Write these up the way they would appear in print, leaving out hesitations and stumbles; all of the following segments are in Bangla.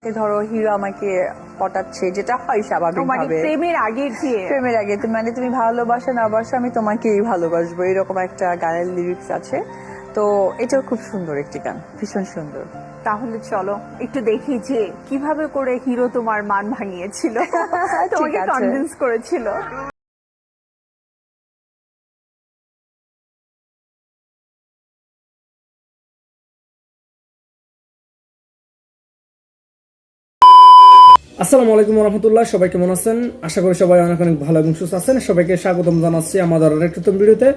ধরো হিরো আমাকে পটাচ্ছে, যেটা হয় স্বাভাবিক মানে ভাবে প্রেমের আগে প্রেমের আগে মানে তুমি ভালোবাসো না বাসো আমি তোমাকেই ভালোবাসবো, এরকম একটা গানের লিরিক্স আছে। তো এটাও খুব সুন্দর একটি গান, ভীষণ সুন্দর। তাহলে চলো একটু দেখি যে কিভাবে করে হিরো তোমার মান ভাঙিয়েছিল, তোমাকে আছে। কনভিন্স করেছিল। আসসালামু আলাইকুম রহমতুল্লাহ, সবাই কেমন আছেন? আশা করি সবাই অনেক অনেক ভালো এবং সুস্থ আছেন। সবাইকে স্বাগতম জানাচ্ছি আমাদের আরেকটি নতুন ভিডিওতে।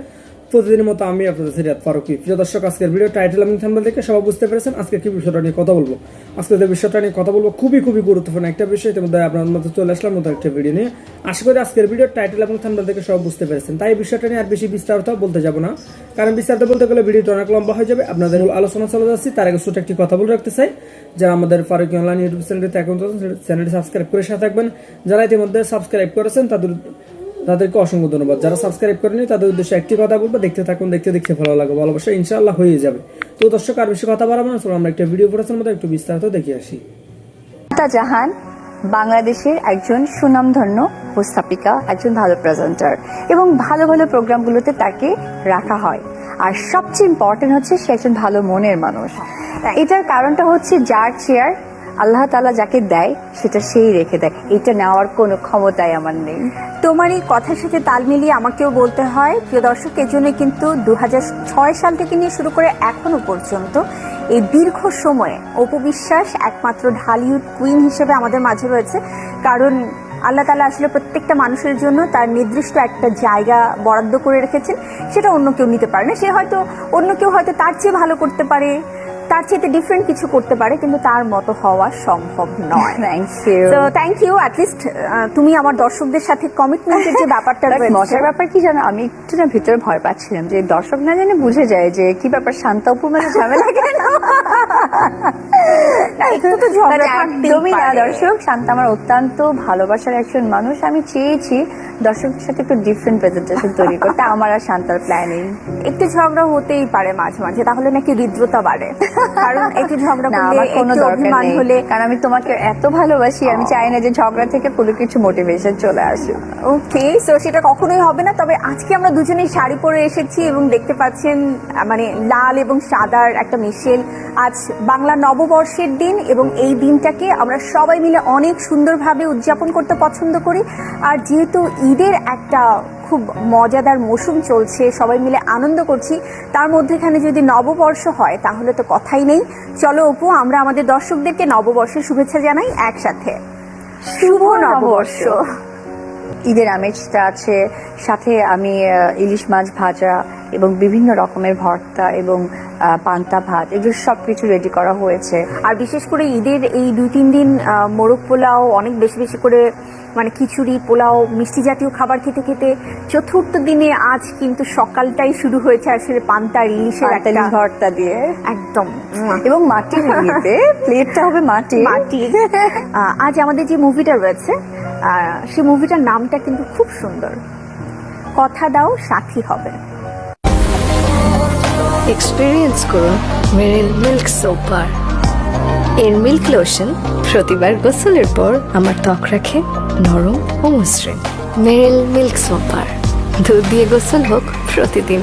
প্রতিদিনের মতো আমি আপনাদের সিরাত ফারুকী। প্রিয় দর্শক, আজকের ভিডিও টাইটেল এবং থাম্বনেল দেখে সবাই বুঝতে পেরেছেন আজকে কি বিষয়টা নিয়ে কথা বলবো। আজকে যে বিষয়টা নিয়ে কথা বলবো খুবই গুরুত্বপূর্ণ একটা বিষয়। ইতিমধ্যে আপনার মধ্যে চলে আসলাম নতুন একটা ভিডিও নিয়ে। আশা করি আজকের ভিডিও টাইটেল এবং থাম্বনেল দেখে সবাই বুঝতে পেরেছেন। তাই এই বিষয়টা নিয়ে আর বেশি বিস্তারিত বলতে যাব না, কারণ বিস্তারিত বলতে গেলে ভিডিওটা অনেক লম্বা হয়ে যাবে। আপনাদের আলোচনা চলে যাচ্ছি, তার আগে ছোট একটি কথা বলে রাখতে চাই। যারা আমাদের ফারুকী অনলাইন ইউটিউব চ্যানেলটিতে এখন চ্যানেলটি সাবস্ক্রাইব করে সাথে থাকবেন। যারা ইতিমধ্যে সাবস্ক্রাইব করেছেন তাদেরকে অসংখ্য ধন্যবাদ। যারা সাবস্ক্রাইব করেনি তাদের উদ্দেশ্যে একটি কথা বলবো, দেখতে থাকুন, দেখতে ভালো লাগবে, ভালোবাসা ইনশাআল্লাহ হয়ে যাবে। তো দর্শক, আর বেশি কথা বাড়াবো না, চলো আমরা একটা ভিডিও পড়ার মতো একটু বিস্তারিত দেখে আসি। জাহান বাংলাদেশের একজন সুনামধন্য উপস্থাপিকা, একজন ভালো প্রেজেন্টার, এবং ভালো প্রোগ্রামগুলোতে তাকে রাখা হয়। আর সবচেয়ে ইম্পর্টেন্ট হচ্ছে সে একজন ভালো মনের মানুষ। এটার কারণটা হচ্ছে যার চেয়ার আল্লাহ তাআলা যাকে দেয় সেটা সেই রেখে দেয়, এটা নেওয়ার কোনো ক্ষমতাই আমার নেই। তোমার এই কথার সাথে তাল মিলিয়ে আমাকেও বলতে হয়, প্রিয় দর্শক, এই জন্য কিন্তু 2006 সাল থেকে নিয়ে শুরু করে এখনো পর্যন্ত এই দীর্ঘ সময়ে অপু বিশ্বাস একমাত্র ঢালিউড কুইন হিসেবে আমাদের মাঝে রয়েছে। কারণ আল্লাহ তাআলা আসলে প্রত্যেকটা মানুষের জন্য তার নির্দিষ্ট একটা জায়গা বরাদ্দ করে রেখেছেন, সেটা অন্য কেউ নিতে পারে না। অন্য কেউ হয়তো তার চেয়ে ভালো করতে পারে, তার চেয়ে ডিফারেন্ট কিছু করতে পারে, কিন্তু তার মতো হওয়া সম্ভব নয়। Thank you. অ্যাটলিস্ট তুমি আমার দর্শকদের সাথে কমিটমেন্টের যে ব্যাপারটা রয়েছে। মজার ব্যাপার কি জানো, আমি একটু না ভিতরে ভয় পাচ্ছিলাম যে দর্শক না জানে বুঝে যায় যে কি ব্যাপার, শান্তা উপর মানে ঝামেলা কেন। একদমই না দর্শক, শান্তা আমার অত্যন্ত ভালোবাসার একজন মানুষ। আমি চেয়েছি দর্শকদের সাথে একটু ডিফারেন্ট প্রেজেন্টেশন তৈরি করতে, আমার আর শান্তার প্ল্যানিং। একটু ঝগড়া হতেই পারে মাঝে মাঝে, তাহলে নাকি হৃদ্রতা বাড়ে। কারণ একটু ঝগড়া করলে, কোনো একটু অভিমান হলে, কারণ আমি তোমাকে এত ভালোবাসি, আমি চাই না যে ঝগড়া থেকে কোনো কিছু মোটিভেশন চলে আসে। ওকে, সো সেটা কখনোই হবে না। তবে আজকে আমরা দুজনেই শাড়ি পরে এসেছি এবং দেখতে পাচ্ছেন মানে লাল এবং সাদার একটা মিশেল। আজ বাংলা নববর্ষের দিন এবং এই দিনটাকে আমরা সবাই মিলে অনেক সুন্দরভাবে উদযাপন করতে পছন্দ করি। আর যেহেতু ঈদের একটা খুব মজাদার মৌসুম চলছে, সবাই মিলে আনন্দ করছি, তার মধ্যেখানে যদি নববর্ষ হয় তাহলে তো কথাই নেই। চলো অপু, আমরা আমাদের দর্শকদেরকে নববর্ষের শুভেচ্ছা জানাই একসাথে। শুভ নববর্ষ। ঈদের আমেজটা আছে, সাথে আমি ইলিশ মাছ ভাজা এবং বিভিন্ন রকমের ভর্তা এবং পান্তা ভাত, এগুলো সবকিছু রেডি করা হয়েছে। আর বিশেষ করে ঈদের এই 2-3 দিন মোরগ পোলাও, অনেক বেশি করে মানে খিচুড়ি, পোলাও, মিষ্টি জাতীয় খাবার খেতে খেতে চতুর্থ দিনে আজ কিন্তু সকালটাই শুরু হয়েছে আসলে পান্তার ইলিশের একটা ভর্তা দিয়ে, একদম। এবং মাটির প্লেটটা হবে মাটি। আজ আমাদের যে মুভিটা রয়েছে সেই মুভিটার নামটা কিন্তু খুব সুন্দর, কথা দাও সাথী হবে। এক্সপেরিয়েন্স করুন মেরিল মিল্ক সোপার। এর মিল্ক লোশন প্রতিবার গোসলের পর আমার ত্বক রাখে নরম ও মসৃণ। মেরিল মিল্ক সোপার, দুধ দিয়ে গোসল হোক প্রতিদিন।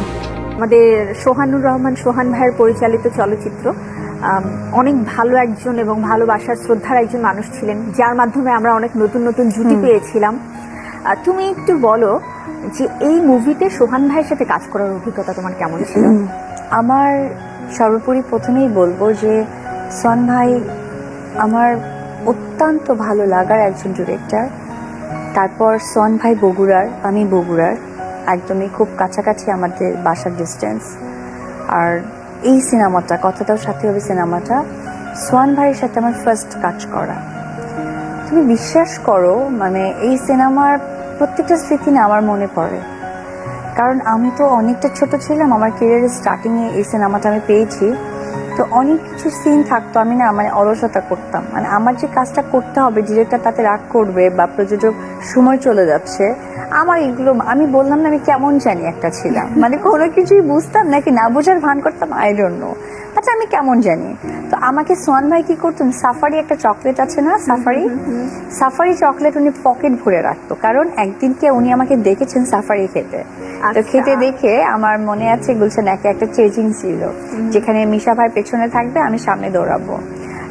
আমাদের সোহানুর রহমান সোহান ভাইয়ের পরিচালিত চলচ্চিত্র, অনেক ভালো একজন এবং ভালোবাসার শ্রদ্ধার একজন মানুষ ছিলেন, যার মাধ্যমে আমরা অনেক নতুন জুটি পেয়েছিলাম। তুমি একটু বলো যে এই মুভিতে সোহান ভাইয়ের সাথে কাজ করার অভিজ্ঞতা তোমার কেমন ছিল? আমার সর্বোপরি প্রথমেই বলবো যে সোহান ভাই আমার অত্যন্ত ভালো লাগার একজন ডিরেক্টর। তারপর সোহান ভাই বগুড়ার, আমি বগুড়ার, একদমই খুব কাছাকাছি আমাদের বাসার ডিস্টেন্স। আর এই সিনেমাটা, কথাটাও সাথে হবে সিনেমাটা, সোহান ভাইয়ের সাথে আমার ফার্স্ট কাজ করা। তুমি বিশ্বাস করো, মানে এই সিনেমার প্রত্যেকটা স্মৃতি না আমার মনে পড়ে, কারণ আমি তো অনেকটা ছোট ছিলাম, আমার ক্যারিয়ারের স্টার্টিংয়ে এই সিনেমাটা আমি পেয়েছি। তো অনেক কিছু সিন থাকতো, আমি না মানে অলসতা করতাম, মানে আমার যে কাজটা করতে হবে, ডিরেক্টর তাতে রাগ করবে বা প্রযোজক সময় চলে যাচ্ছে, আমার এগুলো, আমি বললাম না আমি কেমন জানি একটা ছিলাম, মানে কোনো কিছুই বুঝতাম নাকি না বোঝার ভান করতাম, আই ডোন্ট নো। আচ্ছা আমি কেমন জানি। তো আমাকে সোহান ভাই কি করতেন, সাফারি একটা চকলেট আছে না, সাফারি চকলেট উনি পকেট ভরে রাখতো, কারণ একদিনকে উনি আমাকে দেখেছেন সাফারি খেতে। তো আচ্ছা। খেতে দেখে আমার মনে আছে গুলশান একে একটা চেজিং ছিল, যেখানে মিশা ভাই পেছনে থাকবে, আমি সামনে দৌড়াবো।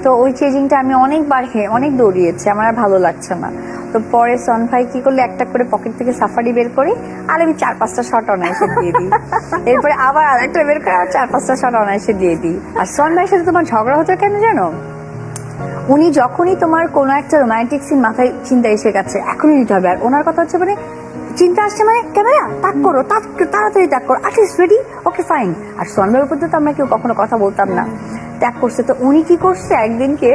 তো ওই চেজিংটা আমি অনেকবার অনেক দৌড়িয়েছি, আমার আর ভালো লাগছে না। তো পরে সন ভাই কি করলে, একটা করে পকেট থেকে সাফারি বের করি, আর আমি 4-5টা শট অনায়াসে দিয়ে দিই। এরপরে আবার আরেকটা বের করে আর 4-5টা শট অনায়াসে দিয়ে দিই। আর সন ভাইয়ের সাথে তোমার ঝগড়া হতো কেন জানো? উনি যখনই তোমার কোনো একটা রোমান্টিক সিন মাথায় চিন্তা এসে গেছে, এখনই নিতে হবে, আর ওনার কথা হচ্ছে মানে চিন্তা আসছে মানে ক্যামেরা তাক করো, তাড়াতাড়ি তাক করো, আর্টিস্ট রেডি, ওকে ফাইন। আর সন ভাইয়ের উপর তো আমরা কেউ কখনো কথা বলতাম না, ত্যাগ করছে। তো উনি কি করছে, একদিনকে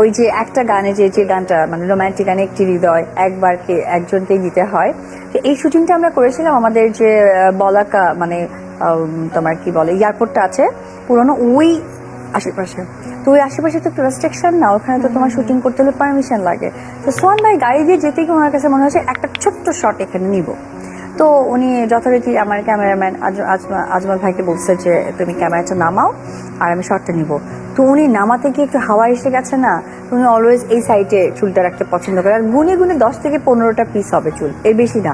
ওই যে একটা গানে যে গানটা মানে রোমান্টিক গানে একটি হৃদয় একবারকে একজনকেই দিতে হয়, তো এই শুটিংটা আমরা করেছিলাম আমাদের যে বলাকা মানে তোমার কি বলে এয়ারপোর্টটা আছে পুরনো, ওই আশেপাশে। তো ওই আশেপাশে তো একটু রেস্ট্রিকশন না, ওখানে তো তোমার শুটিং করতে হলে পারমিশন লাগে। তো সোহান ভাই গাড়ি দিয়ে যেতে গিয়ে ওনার কাছে মনে হচ্ছে একটা ছোট্ট শট এখানে নিব। তো উনি যথারীতি আমার ক্যামেরাম্যান আজমল ভাইকে বলছে যে তুমি ক্যামেরাটা নামাও আর আমি শটটা নিব। তো উনি নামাতে গিয়ে একটু হাওয়া এসে গেছে না, উনি অলওয়েজ এই সাইডে চুলটা রাখতে পছন্দ করে, আর গুনে 10 থেকে 15টা পিস হবে চুল, এর বেশি না।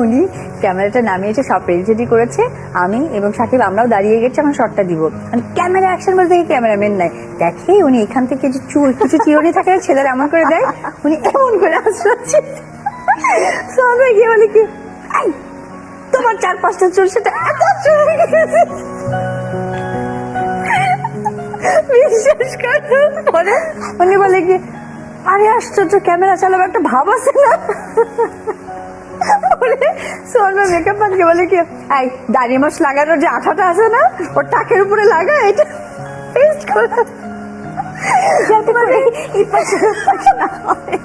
উনি ক্যামেরাটা নামিয়েছে, সব রেডি করেছে, আমি এবং সাকিব আমরাও দাঁড়িয়ে গেছি, আমার শটটা দিব। মানে ক্যামেরা অ্যাকশন বলতে ক্যামেরাম্যান নাই, দেখে উনি এখান থেকে যে চুল কিছু চিরুনি থাকে ছেলেরা এমন করে দেয়, উনি এমন করে আসছে। সবাই গিয়ে বলে কি, এই তোমার 4-5টা চুল সেটা এত চুল গেছে। বিশ্বাস করো, পরে উনি বলে কি, আরে আশ্চর্য, ক্যামেরা চালাবার একটা ভাব আছে না। সোনা মেকআপ পানকে বলে কি, এই দাড়ি মাছ লাগানোর যে আঠাটা আছে না, ওর টাকের উপরে লাগা, এটা পেস্ট করে যাতে করে এই পাশে না হয়।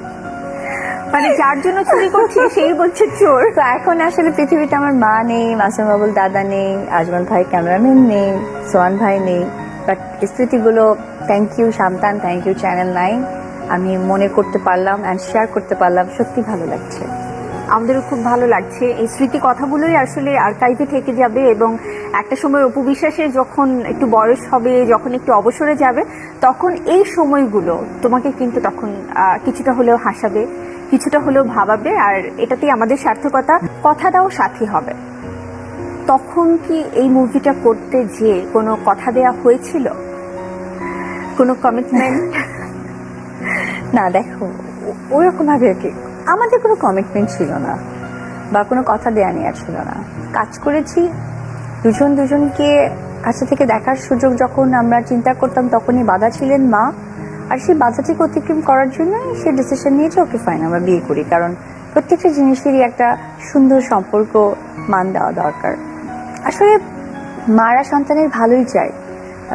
মানে যার জন্য চুরি করছি সেই বলছে চোর। তো এখন আসলে পৃথিবীতে আমার মা নেই, মাসুম বাবুল দাদা নেই, আজমল ভাই ক্যামেরাম্যান নেই, সোহান ভাই নেই, বাট স্মৃতিগুলো, thank you Santan, thank you channel 9, আমি মনে করতে পারলাম অ্যান্ড শেয়ার করতে পারলাম, সত্যি ভালো লাগছে। আমাদেরও খুব ভালো লাগছে। এই স্মৃতি কথাগুলোই আসলে আর্কাইভে থেকে যাবে, এবং একটা সময় অপু বিশ্বাসের যখন একটু বয়স হবে, যখন একটু অবসরে যাবে, তখন এই সময়গুলো তোমাকে কিন্তু তখন কিছুটা হলেও হাসাবে, কিছুটা হলেও ভাবাবে, আর এটাতেই আমাদের সার্থকতা। কথা দাও সাথী হবে। তখন কি এই মুভিটা করতে যে কোনো কথা দেয়া হয়েছিল, কোনো কমিটমেন্ট? না দেখো, ওরকম ভাবে কি আমাদের কোনো কমিটমেন্ট ছিল না বা কোনো কথা দেয়া নেওয়া ছিল না, কাজ করেছি দুজনকে কাছে থেকে দেখার সুযোগ যখন আমরা চিন্তা করতাম, তখনই বাধা ছিলেন মা, আর সেই বাধাটিকে অতিক্রম করার জন্য সে ডিসিশন নিয়েছে ওকে ফাইন আমরা বিয়ে করি, কারণ প্রত্যেকটা জিনিসেরই একটা সুন্দর সম্পর্ক মান দেওয়া দরকার। আসলে মারা সন্তানের ভালোই চায়,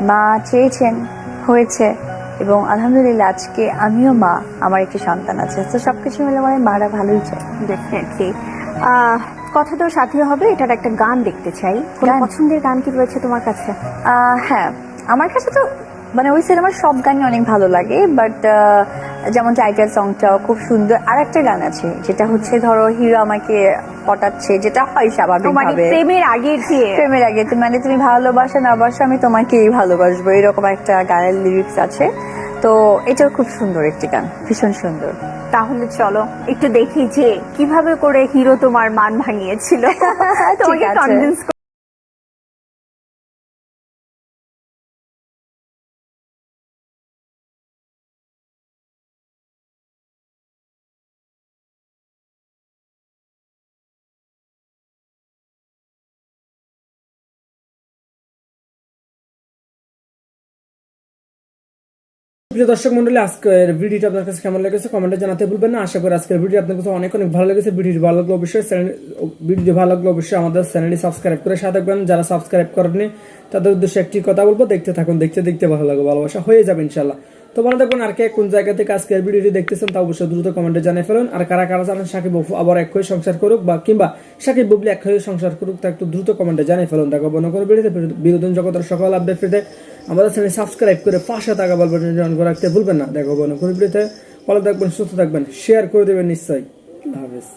মা চেয়েছেন, হয়েছে, এবং আলহামদুলিল্লাহ আজকে আমিও মা, আমার একটি সন্তান আছে, তো সবকিছু মিলে মানে মারা ভালোই চায়। ডেফিনেটলি। কথা তো সাথে হবে, এটার একটা গান দেখতে চাই। কোনো গান? পছন্দের গান কি রয়েছে তোমার কাছে? হ্যাঁ, আমার কাছে তো মানে ওই সিনেমার সব গানই অনেক ভালো লাগে, বাট যেমন টাইটেল সংটাও খুব সুন্দর। আর একটা গান আছে যেটা হচ্ছে ধরো হিরো আমাকে পটাচ্ছে, যেটা হয় স্বাভাবিক মানে ভাবে, প্রেমের আগে দিয়ে, প্রেমের আগে মানে তুমি ভালোবাসো না বাসো আমি তোমাকেই ভালোবাসবো, এরকম একটা গানের লিরিক্স আছে। তো এটাও খুব সুন্দর একটি গান, ভীষণ সুন্দর। তাহলে চলো একটু দেখি যে কিভাবে করে হিরো তোমার মান ভাঙিয়েছিল, তোমাকে আছে। কনভিন্স। প্রিয় দর্শক মন্ডলী, আজকের ভিডিওটা আপনার কাছে কেমন লেগেছে কমেন্টে জানাতে ভুলবেন না। আশা করি আজকের ভিডিও আপনার কাছে অনেক ভালো লেগেছে। ভিডিওটি ভালো লাগলে অবশ্যই আমাদের চ্যানেলটি সাবস্ক্রাইব করে সাথে থাকবেন। যারা সাবস্ক্রাইব করেননি তাদের উদ্দেশ্যে একটি কথা বলবো, দেখতে থাকুন, দেখতে ভালো লাগবে, ভালোবাসা হয়ে যাবে ইনশাল্লাহ। তো ভালো থাকবেন। আর কে কোন জায়গা থেকে আজকের ভিডিওটি দেখতেছেন তা অবশ্যই দ্রুত কমেন্টে জানিয়ে ফেলুন। আর কারা জানেন সাকিব বাবু আবার এক হয়ে সংসার করুক, বা কিংবা সাকিব বুবলি এক হয়ে সংসার করুক, তা একটু দ্রুত কমেন্টে জানিয়ে ফেলুন। দেখো অন্য কোনো ভিডিওতে বিনোদন জগতের সকল আপডেট পেতে আমাদের চ্যানেল সাবস্ক্রাইব করে পাশে থাকা বেল বাটনটি অন করে রাখতে ভুলবেন না। দেখো অন্য কোনো ভিডিওতে ভালো থাকবেন, সুস্থ থাকবেন, শেয়ার করে দেবেন নিশ্চয়ই। আল্লাহ হাফেজ।